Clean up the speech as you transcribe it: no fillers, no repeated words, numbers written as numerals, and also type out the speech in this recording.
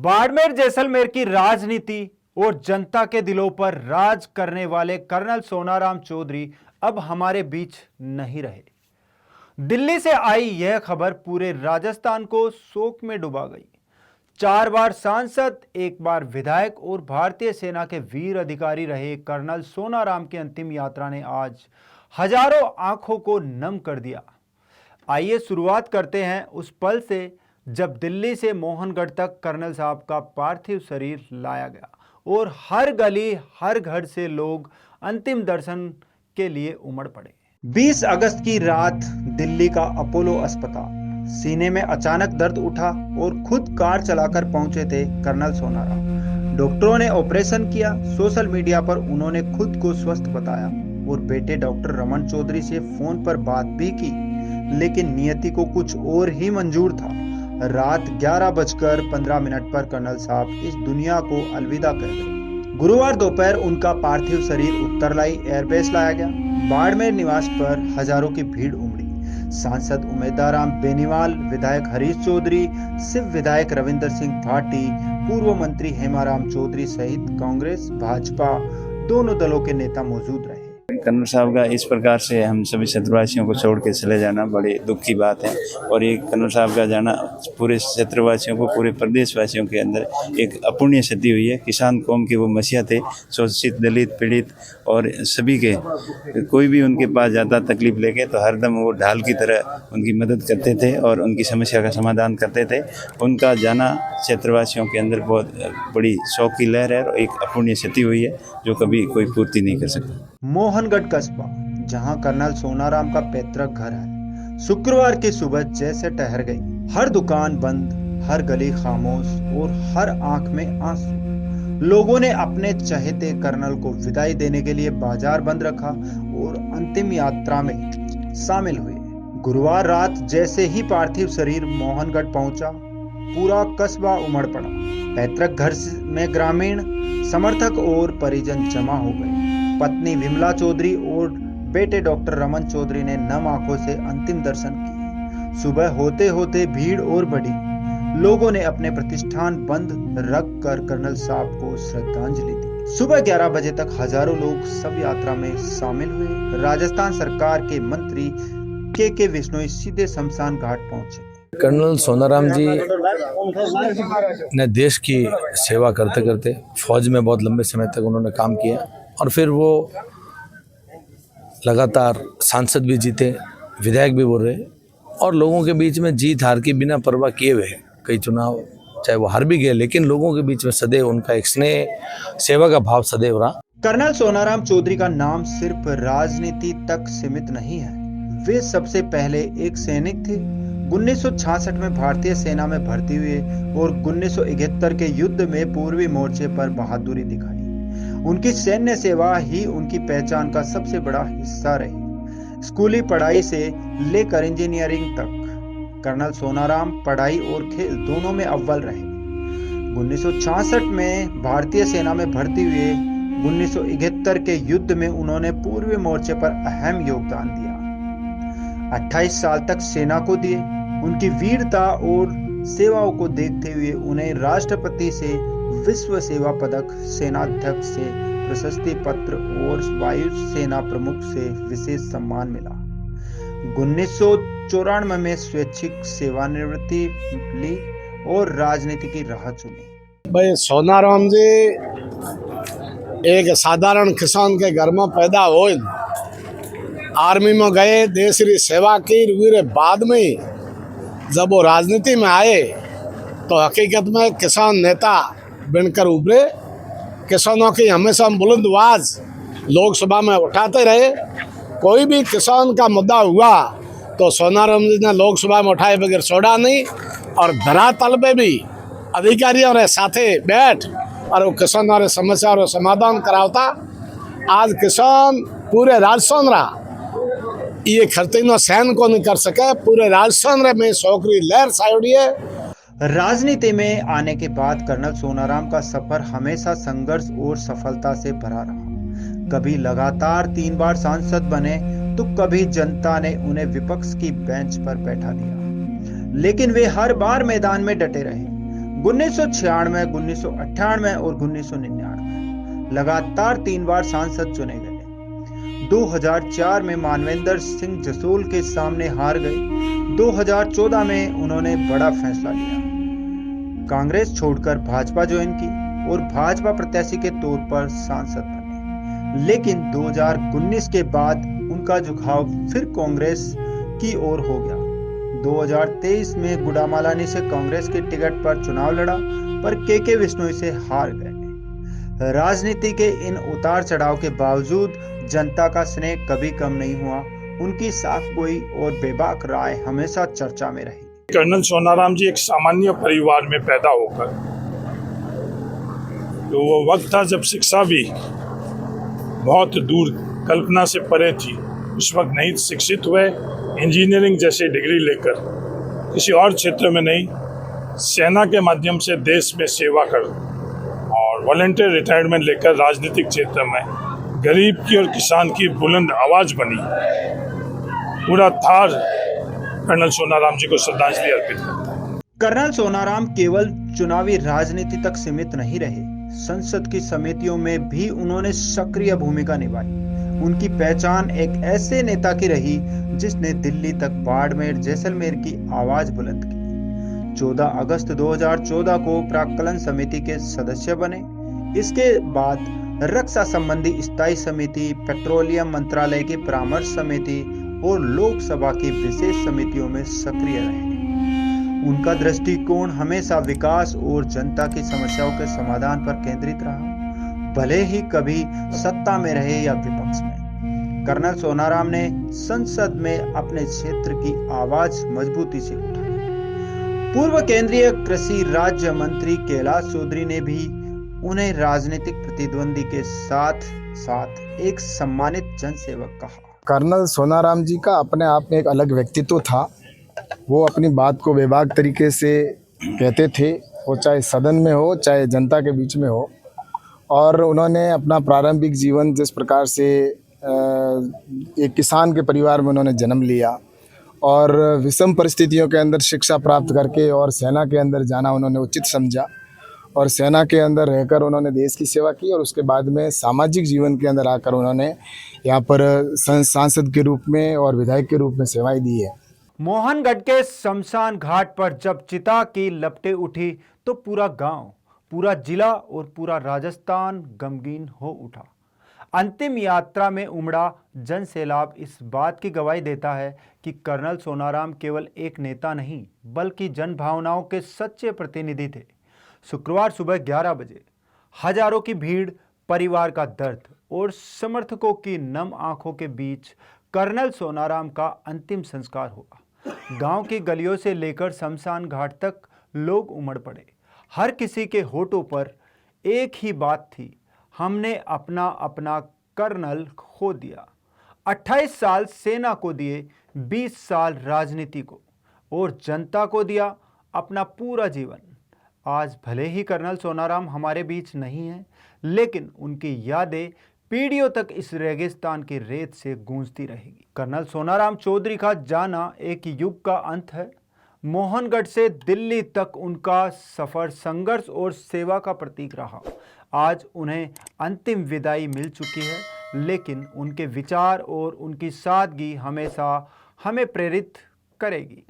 बाड़मेर जैसलमेर की राजनीति और जनता के दिलों पर राज करने वाले कर्नल सोनाराम चौधरी अब हमारे बीच नहीं रहे। दिल्ली से आई यह खबर पूरे राजस्थान को शोक में डुबा गई। 4 बार सांसद, 1 बार विधायक और भारतीय सेना के वीर अधिकारी रहे कर्नल सोनाराम की अंतिम यात्रा ने आज हजारों आंखों को नम कर दिया। आइए शुरुआत करते हैं उस पल से जब दिल्ली से मोहनगढ़ तक कर्नल साहब का पार्थिव शरीर लाया गया और हर गली हर घर से लोग अंतिम दर्शन के लिए उमड़ पड़े। 20 अगस्त की रात दिल्ली का अपोलो अस्पताल, सीने में अचानक दर्द उठा और खुद कार चलाकर पहुंचे थे कर्नल सोनाराम। डॉक्टरों ने ऑपरेशन किया। सोशल मीडिया पर उन्होंने खुद को स्वस्थ बताया और बेटे डॉक्टर रमन चौधरी से फोन पर बात भी की, लेकिन नियति को कुछ और ही मंजूर था। रात 11:15 पर कर्नल साहब इस दुनिया को अलविदा कह गए। गुरुवार दोपहर उनका पार्थिव शरीर उत्तरलाई एयरबेस लाया गया। बाड़मेर निवास पर हजारों की भीड़ उमड़ी। सांसद उमेदराम बेनीवाल, विधायक हरीश चौधरी, सिर्फ विधायक रविंदर सिंह भाटी, पूर्व मंत्री हेमाराम चौधरी सहित कांग्रेस भाजपा दोनों दलों के नेता मौजूद रहे। कर्नल साहब का इस प्रकार से हम सभी क्षेत्रवासियों को छोड़ के चले जाना बड़ी दुख की बात है और ये कर्नल साहब का जाना पूरे क्षेत्रवासियों को, पूरे प्रदेशवासियों के अंदर एक अपूर्णीय क्षति हुई है। किसान कौम के वो मसीहा थे, शोषित, दलित, पीड़ित और सभी के, कोई भी उनके पास जाता तकलीफ लेके तो हरदम वो ढाल की तरह उनकी मदद करते थे और उनकी समस्या का समाधान करते थे। उनका जाना क्षेत्रवासियों के अंदर बहुत बड़ी शोक की लहर है और एक अपूर्णीय क्षति हुई है जो कभी कोई पूर्ति नहीं कर सकता। मोहनगढ़ कस्बा, जहां कर्नल सोनाराम का पैतृक घर है, शुक्रवार की सुबह जैसे ठहर गई। हर दुकान बंद, हर गली खामोश और हर आंख में आंसू। लोगों ने अपने चहेते कर्नल को विदाई देने के लिए बाजार बंद रखा और अंतिम यात्रा में शामिल हुए। गुरुवार रात जैसे ही पार्थिव शरीर मोहनगढ़ पहुंचा, पूरा कस्बा उमड़ पड़ा। पैतृक घर में ग्रामीण, समर्थक और परिजन जमा हो गए। पत्नी विमला चौधरी और बेटे डॉक्टर रमन चौधरी ने नम आंखों से अंतिम दर्शन किए। सुबह होते होते भीड़ और बढ़ी। लोगों ने अपने प्रतिष्ठान बंद रख कर कर्नल साहब को श्रद्धांजलि दी। सुबह 11 बजे तक हजारों लोग शव यात्रा में शामिल हुए। राजस्थान सरकार के मंत्री के विश्नोई सीधे शमशान घाट पहुंचे। कर्नल सोनाराम जी ने देश की सेवा करते करते फौज में बहुत लंबे समय तक उन्होंने काम किया और फिर वो लगातार सांसद भी जीते, विधायक भी बोल रहे और लोगों के बीच में जीत हार की बिना परवाह किए हुए कई चुनाव चाहे वो हार भी गए, लेकिन लोगों के बीच में सदैव उनका एक स्नेह, सेवा का भाव सदैव रहा। कर्नल सोनाराम चौधरी का नाम सिर्फ राजनीति तक सीमित नहीं है। वे सबसे पहले एक सैनिक थे। 1966 में भारतीय सेना में भर्ती हुए और 1971 के युद्ध में पूर्वी मोर्चे पर बहादुरी दिखाई। उनकी सैन्य सेवा ही उनकी पहचान का सबसे बड़ा हिस्सा रही। स्कूली पढ़ाई से लेकर इंजीनियरिंग तक कर्नल सोनाराम पढ़ाई और खेल दोनों में अव्वल रहे। 1966 में भारतीय सेना में भर्ती हुए। 1971 के युद्ध में उन्होंने पूर्वी मोर्चे पर अहम योगदान दिया। 28 साल तक सेना को दिए। उनकी वीरता और सेवाओं को देखते हुए उन्हें राष्ट्रपति से विश्व सेवा पदक, सेनाध्यक्ष से प्रशस्ति पत्र और वायु सेना प्रमुख से विशेष सम्मान मिला। 1994 में स्वैच्छिक सेवानिवृत्ति ली और राजनीति की राह चुनी। भाई सोनाराम जी एक साधारण किसान के घर में पैदा हो, आर्मी में गए, देश की सेवा की। फिर बाद में जब वो राजनीति में आए तो हकीकत में किसान नेता बनकर उभरे। किसानों की हमेशा बुलंद आवाज लोकसभा में उठाते रहे। कोई भी किसान का मुद्दा हुआ तो सोनाराम जी ने लोकसभा में उठाए बगैर छोड़ा नहीं और धरातल पे भी अधिकारियों के साथे बैठ और वो किसानों की समस्या और समाधान करावता। आज किसान पूरे राजस्थान रहा ये खर्चीनो सहन को नहीं कर सके। पूरे राजस्थान में शौकरी लहर छाई है। राजनीति में आने के बाद कर्नल सोनाराम का सफर हमेशा संघर्ष और सफलता से भरा रहा। कभी लगातार 3 बार सांसद बने तो कभी जनता ने उन्हें विपक्ष की बेंच पर बैठा दिया, लेकिन वे हर बार मैदान में डटे रहे। 1996, 1998 और 1999 लगातार 3 बार सांसद चुने गए। 2004 में मानवेंद्र सिंह जसोल के सामने हार गए। 2014 में उन्होंने बड़ा फैसला लिया, कांग्रेस छोड़कर भाजपा ज्वाइन की और भाजपा प्रत्याशी के तौर पर सांसद बने। लेकिन 2019 के बाद उनका झुकाव फिर कांग्रेस की ओर हो गया। 2023 में गुडामालानी से कांग्रेस के टिकट पर चुनाव लड़ा, पर के बिश्नोई से हार गए। राजनीति के इन उतार चढ़ाव के बावजूद जनता का स्नेह कभी कम नहीं हुआ। उनकी साफ गोई और बेबाक राय हमेशा चर्चा में रही। कर्नल सोनाराम जी एक सामान्य परिवार में पैदा होकर, तो वो वक्त था जब शिक्षा भी बहुत दूर कल्पना से परे थी। उस वक्त नहीं शिक्षित हुए, इंजीनियरिंग जैसी डिग्री लेकर किसी और क्षेत्र में नहीं, सेना के माध्यम से देश में सेवा कर और वॉलंटियर रिटायरमेंट लेकर राजनीतिक क्षेत्र में गरीब की और किसान की बुलंद आवाज बनी। पूरा थार कर्नल सोनाराम जी को श्रद्धांजलि अर्पित करता है। कर्नल सोनाराम केवल चुनावी राजनीति तक सीमित नहीं रहे, संसद की समितियों में भी उन्होंने सक्रिय भूमिका निभाई। उनकी पहचान एक ऐसे नेता की रही जिसने दिल्ली तक बाड़मेर जैसलमेर की आवाज बुलंद की। 14 अगस्त 2014 को प्राक्कलन समिति के सदस्य बने। इसके बाद रक्षा संबंधी स्थायी समिति, पेट्रोलियम मंत्रालय की परामर्श समिति और लोकसभा की विशेष समितियों में सक्रिय रहे। उनका दृष्टिकोण हमेशा विकास और जनता की समस्याओं के समाधान पर केंद्रित रहा, भले ही कभी सत्ता में रहे या विपक्ष में। कर्नल सोनाराम ने संसद में अपने क्षेत्र की आवाज मजबूती से उठाई। पूर्व केंद्रीय कृषि राज्य मंत्री कैलाश चौधरी ने भी उन्हें राजनीतिक प्रतिद्वंदी के साथ साथ एक सम्मानित जनसेवक कहा। कर्नल सोनाराम जी का अपने आप में एक अलग व्यक्तित्व था। वो अपनी बात को बेबाक तरीके से कहते थे, वो चाहे सदन में हो चाहे जनता के बीच में हो। और उन्होंने अपना प्रारंभिक जीवन जिस प्रकार से एक किसान के परिवार में उन्होंने जन्म लिया और विषम परिस्थितियों के अंदर शिक्षा प्राप्त करके और सेना के अंदर जाना उन्होंने उचित समझा और सेना के अंदर रहकर उन्होंने देश की सेवा की और उसके बाद में सामाजिक जीवन के अंदर आकर उन्होंने यहाँ पर सांसद के रूप में और विधायक के रूप में सेवाएं दी है। मोहनगढ़ के शमशान घाट पर जब चिता की लपटें उठी तो पूरा गांव, पूरा जिला और पूरा राजस्थान गमगीन हो उठा। अंतिम यात्रा में उमड़ा जन सैलाब इस बात की गवाही देता है कि कर्नल सोनाराम केवल एक नेता नहीं बल्कि जन भावनाओं के सच्चे प्रतिनिधि थे। शुक्रवार सुबह 11 बजे हजारों की भीड़, परिवार का दर्द और समर्थकों की नम आंखों के बीच कर्नल सोनाराम का अंतिम संस्कार हुआ। गांव की गलियों से लेकर शमशान घाट तक लोग उमड़ पड़े। हर किसी के होठों पर एक ही बात थी, हमने अपना अपना कर्नल खो दिया। 28 साल सेना को दिए, 20 साल राजनीति को और जनता को दिया अपना पूरा जीवन। आज भले ही कर्नल सोनाराम हमारे बीच नहीं हैं, लेकिन उनकी यादें पीढ़ियों तक इस रेगिस्तान की रेत से गूंजती रहेगी। कर्नल सोनाराम चौधरी का जाना एक युग का अंत है। मोहनगढ़ से दिल्ली तक उनका सफर संघर्ष और सेवा का प्रतीक रहा। आज उन्हें अंतिम विदाई मिल चुकी है, लेकिन उनके विचार और उनकी सादगी हमेशा हमें प्रेरित करेगी।